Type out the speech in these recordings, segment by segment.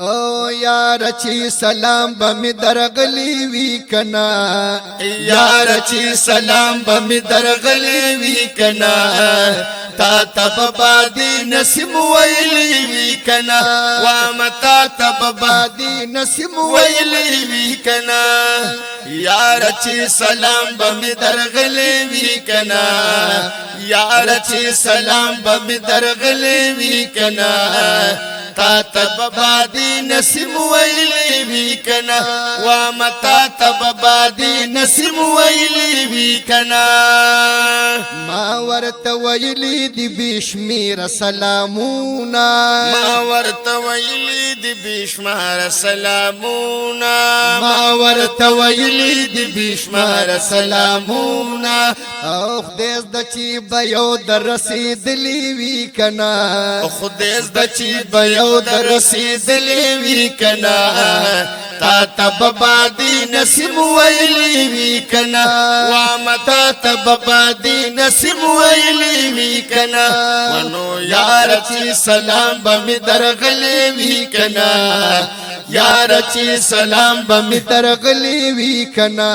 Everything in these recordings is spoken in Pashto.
او یار چی سلام بمی درغلی وی کنا یار چی سلام بمی درغلی وی کنا تا تب بادی نسیم ویلی وی کنا وامتا تب بادی نسیم ویلی وی کنا یار چی سلام بمی درغلی وی کنا یار چی سلام بمی درغلی وی کنا تا تب بادی نسیم ویلی وی کنا وامتا تب بادی نسیم ویلی وی کنا ما ورت ویلی دی بشمیر سلامونا ما ورت ویلی دی بشمار سلامونا ما ورت ویلی دی بشمار سلامونا او خدای د چی بیو در رسیدلی وی کنا خدای د چی بیو در رسیدلی وی کنا تا تب بادی نسیم ویلی وی کنا وامتا تب بادی نسیم ویلی وی کنا ونو یار چی سلام بمی درغلی وی کنا یار چی سلام بمی درغلی وی کنا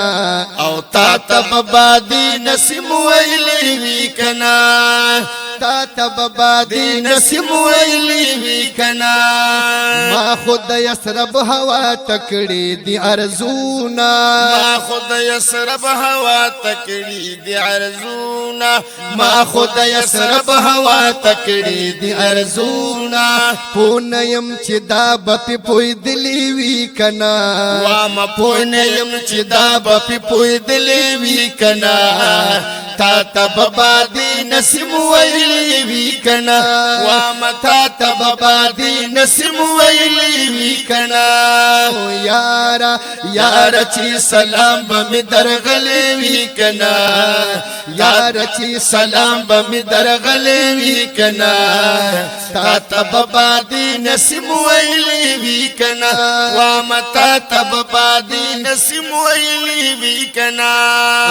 او تا تب بادی نسیم ویلی وی کنا تا تب بادی نسیم ویلی وی کنا ما خود یسرب هوا تکڑی دی ارزونا ما خود یسرب هوا تکڑی دی ارزونا ما خود یسرب هوا تکڑی دی ارزونا پونیم چی دا بپی پوی دلی وی کنا واما پونیم چی دا بپی پوی دلی وی کنا تا تب بادی نسیم ویلی وی کنا واما تا تب بادی نسیم ویلی وی کنا یارا یار چی سلام بمی درغلی وی کنا یار چی سلام بمی درغلی وی کنا تا تب بادی نسیم ویلی وی کنا وامتا تب بادی نسیم ویلی وی کنا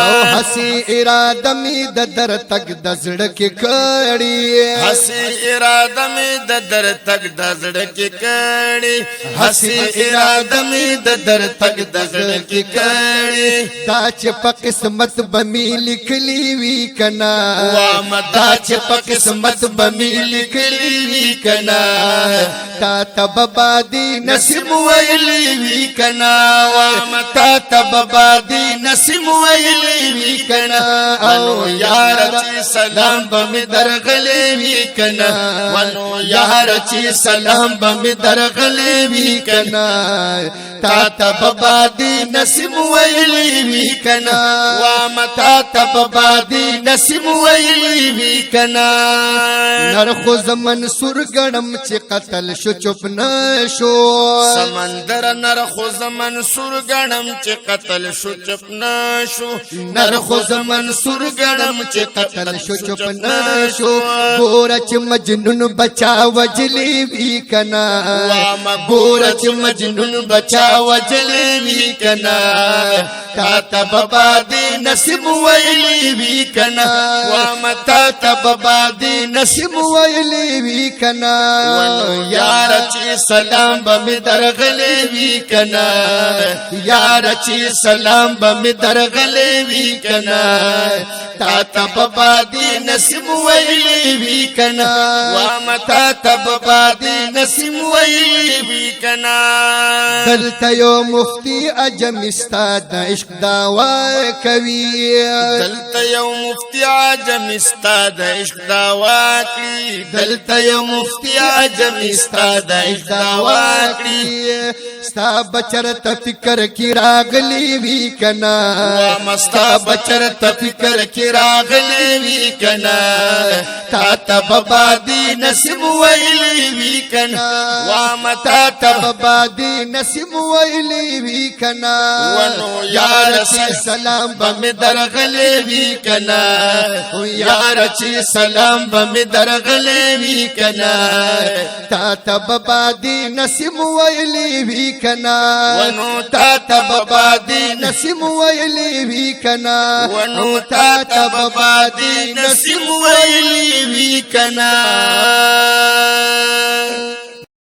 او حسی اراده می د در تک د زړه کې کړي حسی اراده می د در تک د زړه کې کړي حسی اراده می د در تک د زړه کې کړي دا چې په قسمت بمی لیکلی وی کنا وامدا چې په قسمت بمی لیکلی وی کنا تا تب بادی نسیم ویلی وی کنا وامتا تب بادی نسیم ویلی وی کنا ونو یار چی سلام بمی درغلی وی کنا ونو یار چی سلام بمی درغلی وی کنا تا تب بادی نسیم ویلی وی کنا وامتا تب بادی نسیم ویلی وی کنا نرخو منصور گڑم چی قتل شو چپ نشو سمندر نرخو منصور گڑم چی قتل شو چپ نشو نرخو منصور گڑم چی قتل شو چپ نشو گورا چی مجنون بچا وجلی وی کنا گورا چی مجنون بچا وجلی وی کنا تا تب بادی نسیم ویلی وی کنا وامتا تب بادی نسیم ویلی وی کنا ونو یار چی سلام بمی درغلی وی کنا یار چی سلام بمی درغلی وی کنا تا تب بادی نسیم ویلی وی کنا وامتا تب بادی نسیم ویلی وی کنا دلتا یو مفتی عجم استاد عشق دعوا کوي دلتا یو مفتی عجم استاد عشق دعوا کړي دلتا یو مفتی عجم استاد عشق دعوا کړي ستا بچر ته فکر کی راغلی وی کنا وامستا بچر ته فکر کی راغلی وی کنا تا تب بادی نسیم ویلی وی کنا وامتا تب بادی نسیم ویلی وی کنا ونو یار چی سلام بمی درغلی وی کنا یار چی سلام بمی درغلی وی کنا تا تب بادی نسیم ویلی وی کنا ونو تا تب بادی نسیم ویلی وی کنا ونو تا تب بادی نسیم ویلی وی کنا